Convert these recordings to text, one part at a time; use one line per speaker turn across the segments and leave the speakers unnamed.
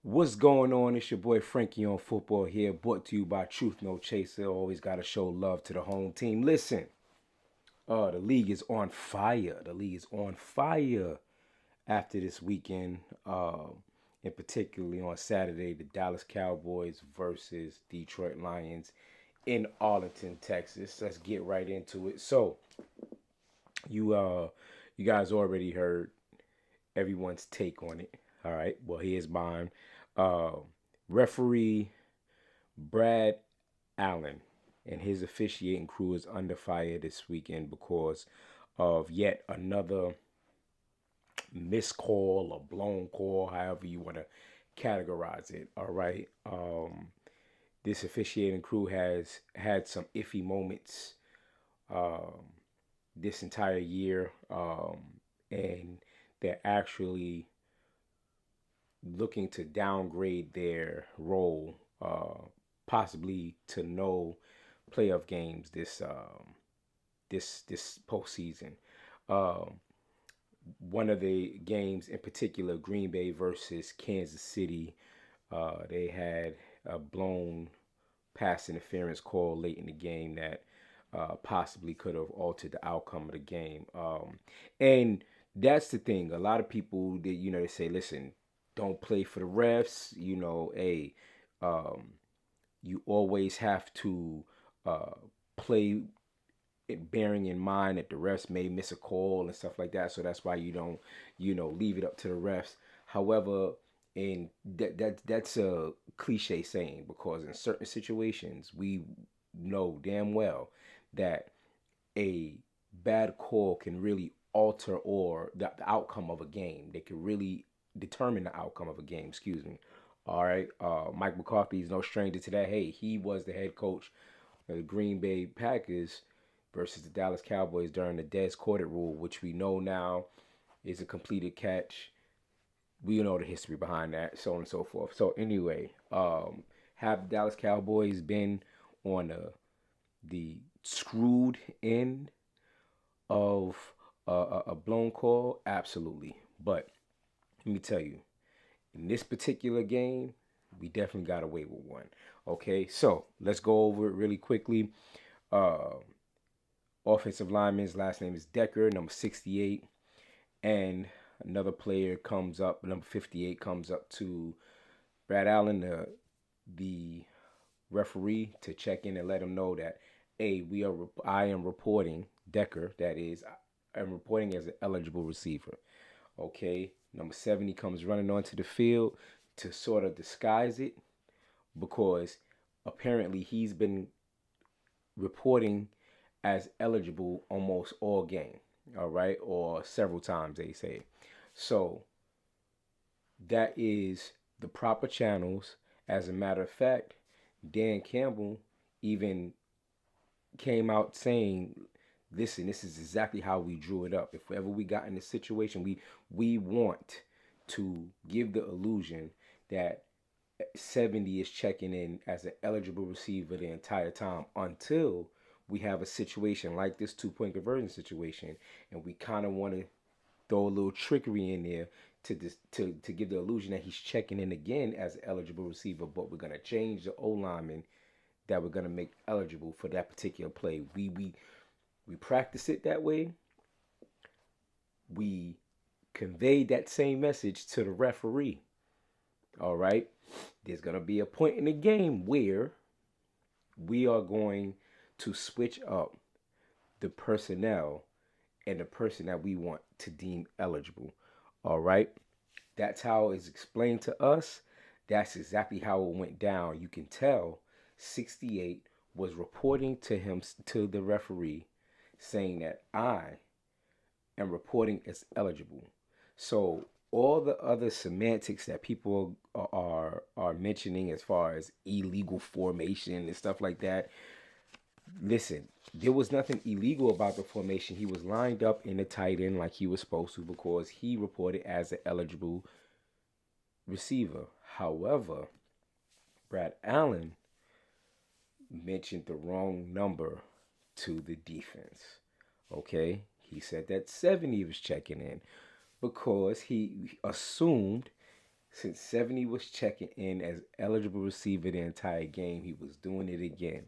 What's going on? It's your boy Frankie on football here, brought to you by Truth No Chaser. Always got to show love to the home team. Listen, the league is on fire. The league is on fire after this weekend, and particularly on Saturday, the Dallas Cowboys versus Detroit Lions in Arlington, Texas. Let's get right into it. So, you you guys already heard everyone's take on it. All right. Well, here's mine. Uh, Referee Brad Allen and his officiating crew is under fire this weekend because of yet another missed call or blown call, however you want to categorize it. All right. This officiating crew has had some iffy moments um, this entire year, and they're actually looking to downgrade their role, possibly to no playoff games this postseason. Um, One of the games in particular, Green Bay versus Kansas City, they had a blown pass interference call late in the game that possibly could have altered the outcome of the game. And that's the thing. A lot of people, they say, listen, don't play for the refs. Hey, um, you always have to uh, play it bearing in mind that the refs may miss a call and stuff like that. So that's why you don't, leave it up to the refs. However, and that's a cliche saying because in certain situations we know damn well that a bad call can really alter or the outcome of a game. They can really determine the outcome of a game. Excuse me. All right. Mike McCarthy is no stranger to that. Hey, he was the head coach of the Green Bay Packers versus the Dallas Cowboys during the Des Corded rule, which we know now is a completed catch. We know the history behind that, so on and so forth. So anyway, have the Dallas Cowboys been on the screwed end of a blown call? Absolutely. But let me tell you, in this particular game, we definitely got away with one. Okay, so let's go over it really quickly. Uh, Offensive lineman's last name is Decker, number 68, and another player comes up, number 58, comes up to Brad Allen, the referee, to check in and let him know that, hey, I am reporting Decker. That is, I'm reporting as an eligible receiver. Okay, number 70 comes running onto the field to sort of disguise it because apparently he's been reporting as eligible almost all game. All right, or several times they say. So that is the proper channels. As a matter of fact, Dan Campbell even came out saying, "Listen, this is exactly how we drew it up. If ever we got in this situation, we want to give the illusion that 70 is checking in as an eligible receiver the entire time until we have a situation like this 2 point conversion situation, and we kind of want to throw a little trickery in there to give the illusion that he's checking in again as an eligible receiver, but we're gonna change the O lineman that we're gonna make eligible for that particular play. We practice it that way. We conveyed that same message to the referee. All right, there's gonna be a point in the game where we are going to switch up the personnel and the person that we want to deem eligible. All right. That's how it's explained to us. That's exactly how it went down. You can tell 68 was reporting to him, to the referee, saying that I am reporting as eligible. So all the other semantics that people are mentioning as far as illegal formation and stuff like that, listen, there was nothing illegal about the formation. He was lined up in the tight end like he was supposed to because he reported as an eligible receiver. However, Brad Allen mentioned the wrong number to the defense. Okay? He said that 70 was checking in because he assumed Since 70 was checking in as eligible receiver the entire game, he was doing it again.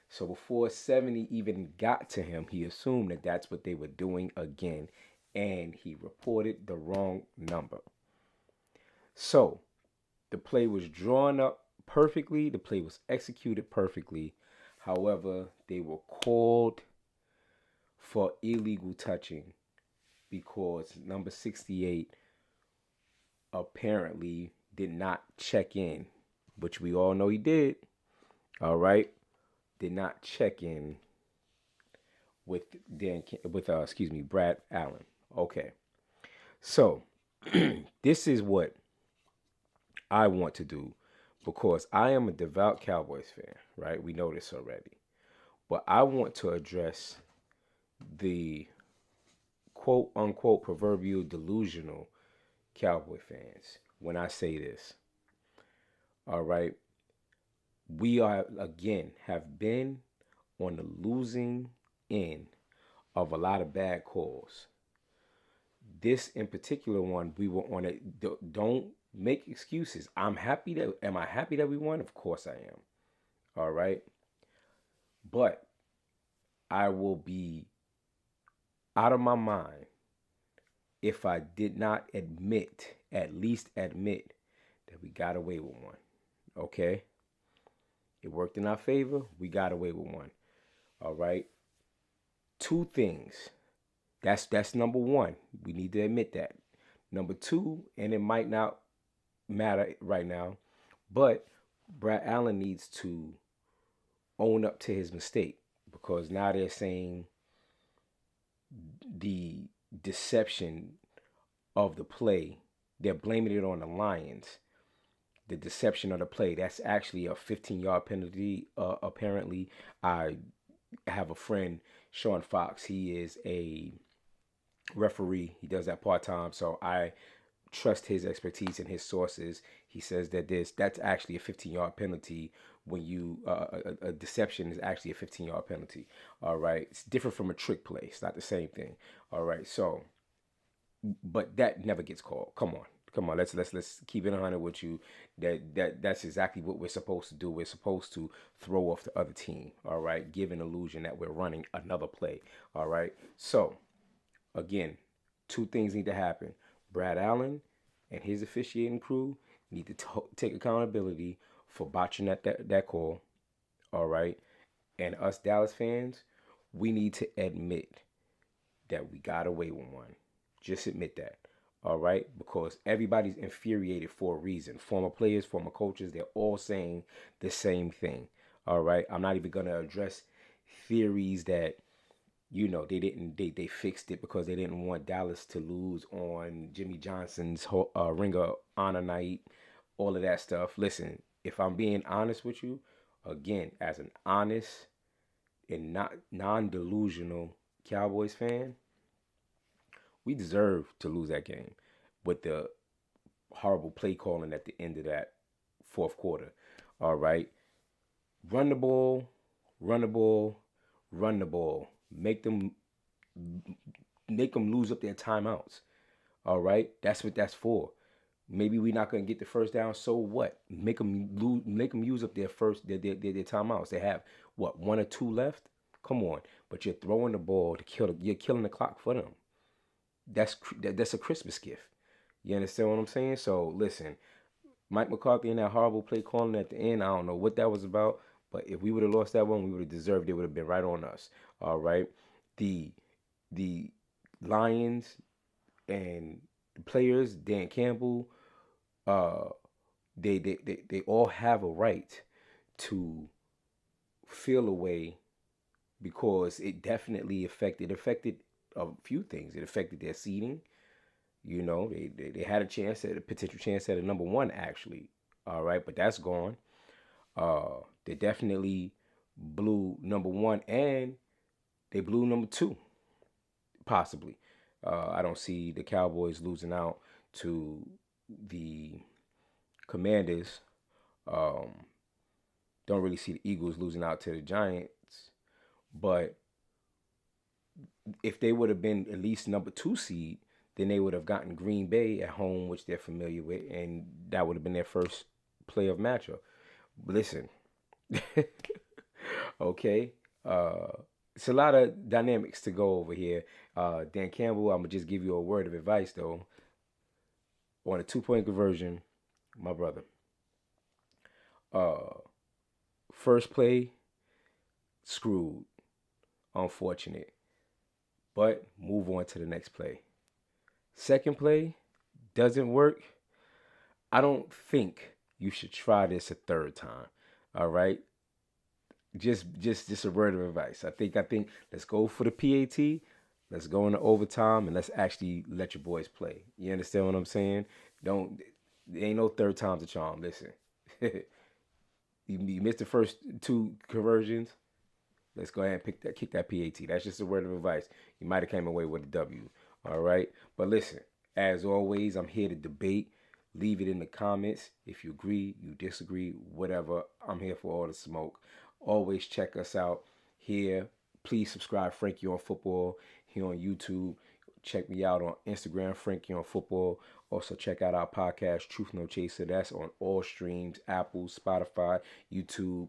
So before 70 even got to him, he assumed that that's what they were doing again, and he reported the wrong number. So the play was drawn up perfectly, the play was executed perfectly. However, they were called for illegal touching because number 68 apparently did not check in, which we all know he did. All right, did not check in with Brad Allen. Okay, so this is what I want to do because I am a devout Cowboys fan. Right, we know this already, but I want to address the quote unquote proverbial delusional Cowboy fans when I say this. All right, we are again have been on the losing end of a lot of bad calls. This in particular one, we were on it. Don't make excuses. Am I happy that we won? Of course I am. All right. But I will be out of my mind if I did not at least admit that we got away with one. Okay. It worked in our favor. We got away with one. All right. Two things. That's number one. We need to admit that. Number two, and it might not matter right now, but Brad Allen needs to own up to his mistake because now they're saying the deception of the play, they're blaming it on the Lions. The deception of the play, that's actually a 15-yard penalty. Apparently, I have a friend, Sean Fox. He is a referee. He does that part-time, so I trust his expertise and his sources. He says that that's actually a 15-yard penalty when you a deception is actually a 15-yard penalty. All right, it's different from a trick play. It's not the same thing. All right, so but that never gets called. Come on, let's keep it 100 with you. That's exactly what we're supposed to do. We're supposed to throw off the other team. All right, give an illusion that we're running another play. All right, so again, two things need to happen. Brad Allen and his officiating crew need to take accountability for botching that call. All right, and us Dallas fans, we need to admit that we got away with one. Just admit that. All right, because everybody's infuriated for a reason. Former players, former coaches, they're all saying the same thing. All right, I'm not even gonna address theories that they fixed it because they didn't want Dallas to lose on Jimmy Johnson's Ring of Honor night, all of that stuff. Listen, if I'm being honest with you, again, as an honest and not non-delusional Cowboys fan, we deserve to lose that game with the horrible play calling at the end of that fourth quarter. All right, run the ball, run the ball, run the ball. Make them lose up their timeouts. All right, that's what that's for. Maybe we're not gonna get the first down. So what? Make them lose. Make them use up their timeouts. They have what, one or two left. Come on, but you're throwing the ball to kill. You're killing the clock for them. That's a Christmas gift. You understand what I'm saying? So listen, Mike McCarthy and that horrible play calling at the end. I don't know what that was about, but if we would have lost that one, we would have deserved it. Would have been right on us. All right, the the Lions and the players, Dan Campbell, uh, they all have a right to feel a way because it definitely affected a few things. It affected their seating. They had a potential chance at a number one actually. All right, but that's gone. They definitely blew number one and they blew number two, possibly. I don't see the Cowboys losing out to the Commanders. Um, don't really see the Eagles losing out to the Giants. But if they would have been at least number two seed, then they would have gotten Green Bay at home, which they're familiar with, and that would have been their first playoff matchup. Listen, okay, it's a lot of dynamics to go over here. Dan Campbell, I'm gonna just give you a word of advice though. On a 2 point conversion, my brother. Uh, First play, screwed, unfortunate, but move on to the next play. Second play, doesn't work. I don't think you should try this a third time. All right, just a word of advice. I think let's go for the PAT. Let's go into overtime and let's actually let your boys play. You understand what I'm saying? Don't There ain't no third time's a charm. Listen, you missed the first two conversions. Let's go ahead and kick that PAT. That's just a word of advice. You might have came away with a W. All right. But listen, as always, I'm here to debate. Leave it in the comments. If you agree, you disagree, whatever. I'm here for all the smoke. Always check us out here. Please subscribe, Frankie on Football, here on YouTube. Check me out on Instagram, Frankie on Football. Also, check out our podcast, Truth No Chaser. That's on all streams: Apple, Spotify, YouTube,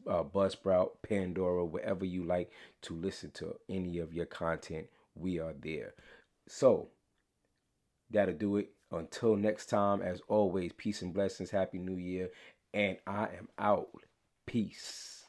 Buzzsprout, Pandora, wherever you like to listen to any of your content. We are there. So, that'll do it. Until next time, as always, peace and blessings. Happy New Year. And I am out. Peace.